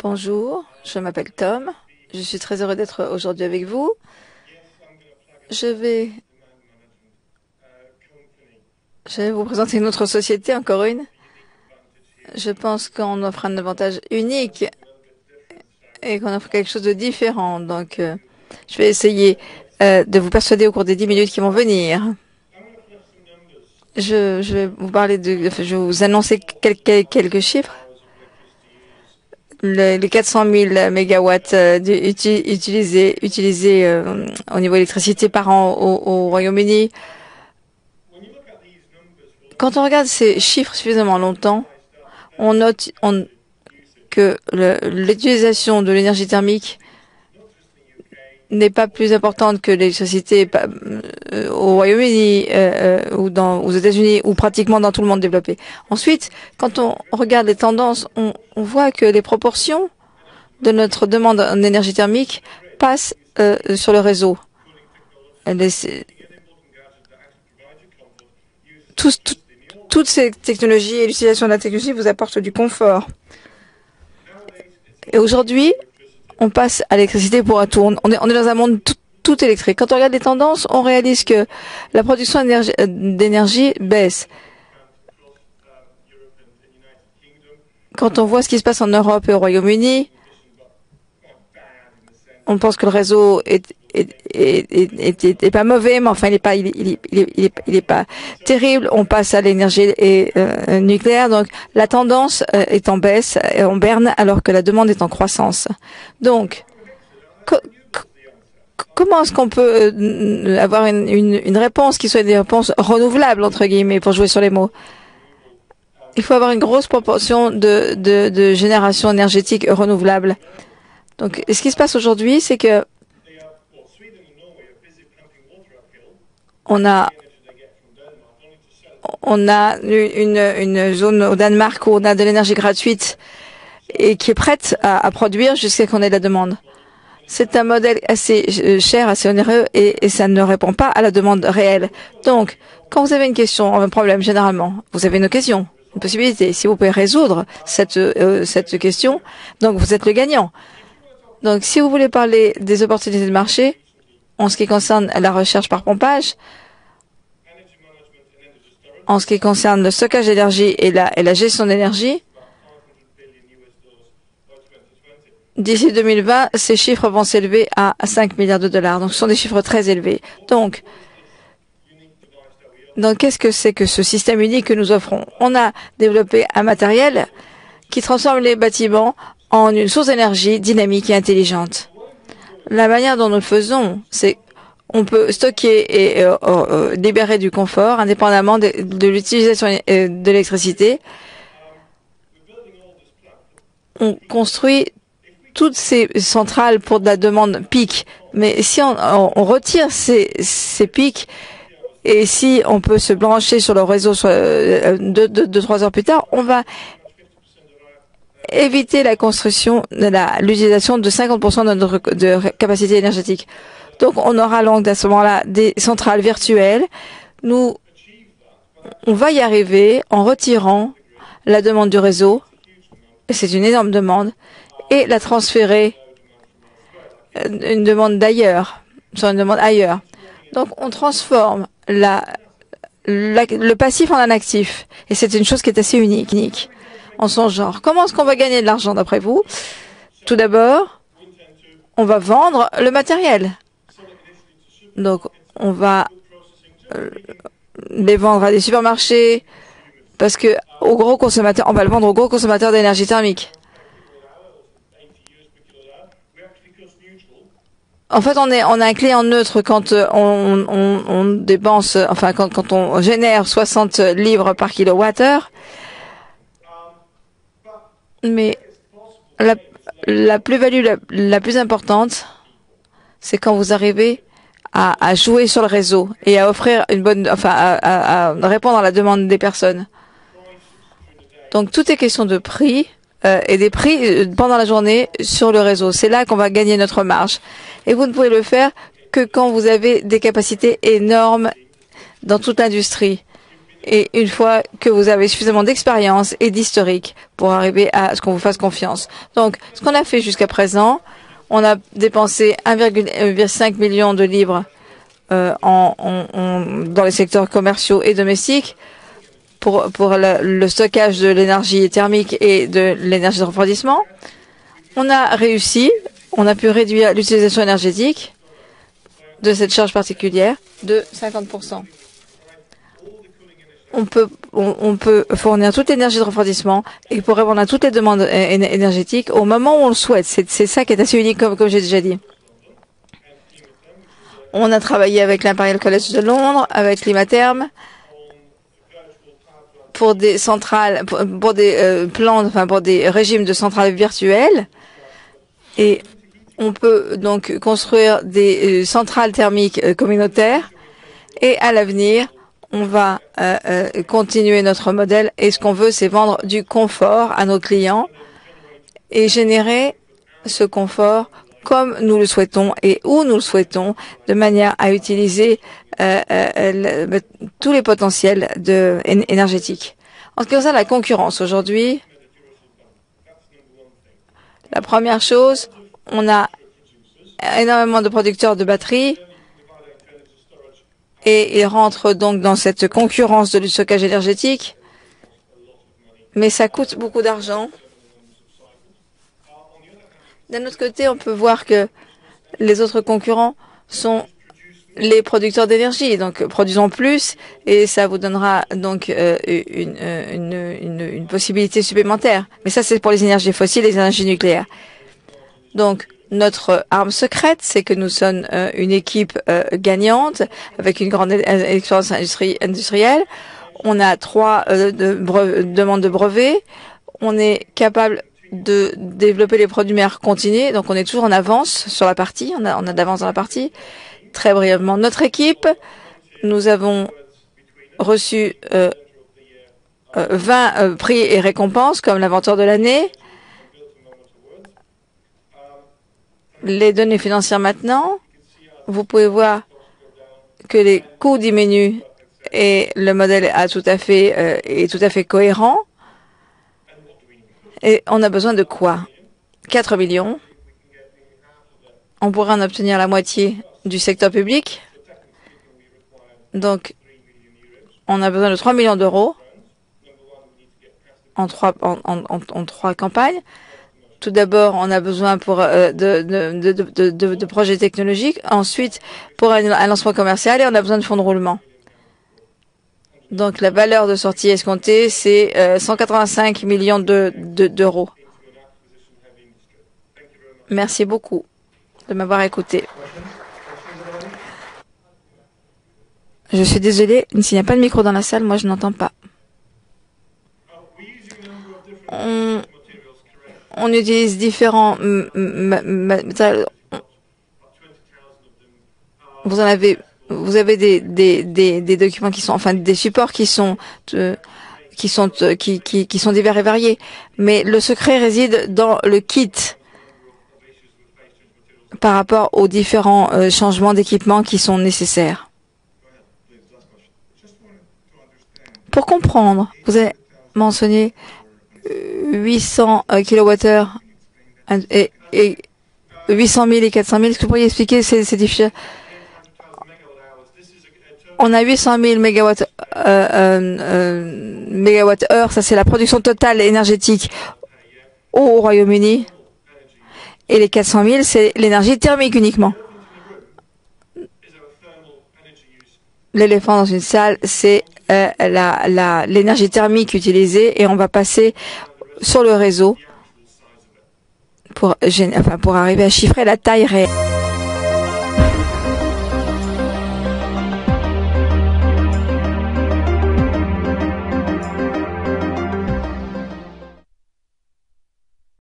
Bonjour, je m'appelle Tom. Je suis très heureux d'être aujourd'hui avec vous. Je vais vous présenter une autre société, encore une. Je pense qu'on offre un avantage unique et qu'on offre quelque chose de différent. Donc, je vais essayer de vous persuader au cours des 10 minutes qui vont venir. Je vais vous parler je vais vous annoncer quelques chiffres. Les 400 000 mégawatts utilisés au niveau électricité par an au Royaume-Uni. Quand on regarde ces chiffres suffisamment longtemps, on note que l'utilisation de l'énergie thermique n'est pas plus importante que l'électricité au Royaume-Uni ou aux États-Unis ou pratiquement dans tout le monde développé. Ensuite, quand on regarde les tendances, on voit que les proportions de notre demande en énergie thermique passent sur le réseau. Toutes ces technologies et l'utilisation de la technologie vous apportent du confort. Et aujourd'hui, on passe à l'électricité pour un tour. On est dans un monde tout électrique. Quand on regarde les tendances, on réalise que la production d'énergie baisse. Quand on voit ce qui se passe en Europe et au Royaume-Uni, on pense que le réseau est pas mauvais, mais enfin, il est pas terrible. On passe à l'énergie nucléaire. Donc, la tendance est en baisse, en berne, alors que la demande est en croissance. Donc, comment est-ce qu'on peut avoir une réponse qui soit des réponses renouvelables, entre guillemets, pour jouer sur les mots? Il faut avoir une grosse proportion de génération énergétique renouvelable. Donc, ce qui se passe aujourd'hui, c'est que on a une zone au Danemark où on a de l'énergie gratuite et qui est prête à produire jusqu'à qu'on ait de la demande. C'est un modèle assez cher, assez onéreux et ça ne répond pas à la demande réelle. Donc, quand vous avez une question, un problème, généralement, vous avez une occasion, une possibilité. Si vous pouvez résoudre cette question, donc vous êtes le gagnant. Donc, si vous voulez parler des opportunités de marché, en ce qui concerne la recherche par pompage, en ce qui concerne le stockage d'énergie et la gestion d'énergie, d'ici 2020, ces chiffres vont s'élever à 5 milliards de dollars. Donc, ce sont des chiffres très élevés. Donc qu'est-ce que c'est que ce système unique que nous offrons? On a développé un matériel qui transforme les bâtiments en une source d'énergie dynamique et intelligente. La manière dont nous le faisons, c'est on peut stocker et libérer du confort indépendamment de l'utilisation de l'électricité. On construit toutes ces centrales pour de la demande pic. Mais si on retire ces pics et si on peut se brancher sur le réseau 2-3 heures plus tard, on va éviter la construction, l'utilisation de 50% de notre capacité énergétique. Donc, on aura donc à ce moment-là des centrales virtuelles. On va y arriver en retirant la demande du réseau. C'est une énorme demande. Et la transférer une demande d'ailleurs, sur une demande ailleurs. Donc, on transforme le passif en un actif. Et c'est une chose qui est assez unique en son genre. Comment est-ce qu'on va gagner de l'argent d'après vous? Tout d'abord, on va vendre le matériel. Donc, on va les vendre à des supermarchés parce que aux gros consommateurs, on va le vendre aux gros consommateurs d'énergie thermique. En fait, on a un client neutre quand on dépense, enfin quand on génère 60 livres par kilowattheure. Mais la plus-value la plus importante, c'est quand vous arrivez à jouer sur le réseau et à offrir à répondre à la demande des personnes. Donc, tout est question de prix et des prix pendant la journée sur le réseau. C'est là qu'on va gagner notre marge. Et vous ne pouvez le faire que quand vous avez des capacités énormes dans toute l'industrie. Et une fois que vous avez suffisamment d'expérience et d'historique pour arriver à ce qu'on vous fasse confiance. Donc, ce qu'on a fait jusqu'à présent, on a dépensé 1,5 million de livres dans les secteurs commerciaux et domestiques pour le stockage de l'énergie thermique et de l'énergie de refroidissement. On a réussi, on a pu réduire l'utilisation énergétique de cette charge particulière de 50%. On peut fournir toute l'énergie de refroidissement et pour répondre à toutes les demandes énergétiques au moment où on le souhaite. C'est ça qui est assez unique, comme j'ai déjà dit. On a travaillé avec l'Imperial College de Londres, avec Climatherm, pour des centrales, pour des plans, enfin pour des régimes de centrales virtuelles. Et on peut donc construire des centrales thermiques communautaires. Et à l'avenir, on va continuer notre modèle et ce qu'on veut, c'est vendre du confort à nos clients et générer ce confort comme nous le souhaitons et où nous le souhaitons, de manière à utiliser tous les potentiels énergétiques. En ce qui concerne la concurrence aujourd'hui, la première chose, on a énormément de producteurs de batteries et ils rentrent donc dans cette concurrence du stockage énergétique, mais ça coûte beaucoup d'argent. D'un autre côté, on peut voir que les autres concurrents sont les producteurs d'énergie, donc produisons plus et ça vous donnera donc une possibilité supplémentaire. Mais ça, c'est pour les énergies fossiles et les énergies nucléaires. Donc, notre arme secrète, c'est que nous sommes une équipe gagnante avec une grande expérience industrielle. On a 3 demandes de brevets. On est capable de développer les produits de manière continue. Donc, on est toujours en avance sur la partie. On a d'avance dans la partie. Très brièvement, notre équipe, nous avons reçu 20 prix et récompenses comme l'inventeur de l'année. Les données financières maintenant, vous pouvez voir que les coûts diminuent et le modèle est tout à fait cohérent. Et on a besoin de quoi? 4 millions. On pourrait en obtenir la moitié du secteur public. Donc, on a besoin de 3 millions d'euros en trois campagnes. Tout d'abord, on a besoin pour de projets technologiques. Ensuite, pour un lancement commercial, et on a besoin de fonds de roulement. Donc, la valeur de sortie escomptée, c'est 185 millions d'euros. Merci beaucoup de m'avoir écouté. Je suis désolée, s'il n'y a pas de micro dans la salle, moi je n'entends pas. On utilise différents matériels. Vous avez des documents qui sont, enfin des supports qui sont divers et variés. Mais le secret réside dans le kit par rapport aux différents changements d'équipement qui sont nécessaires. Pour comprendre, vous avez mentionné 800 kWh et 800 000 et 400 000. Est-ce que vous pourriez expliquer ces différences? On a 800 000 mégawattheures, ça c'est la production totale énergétique au Royaume-Uni. Et les 400 000, c'est l'énergie thermique uniquement. L'éléphant dans une salle, c'est l'énergie thermique utilisée et on va passer sur le réseau pour arriver à chiffrer la taille réelle.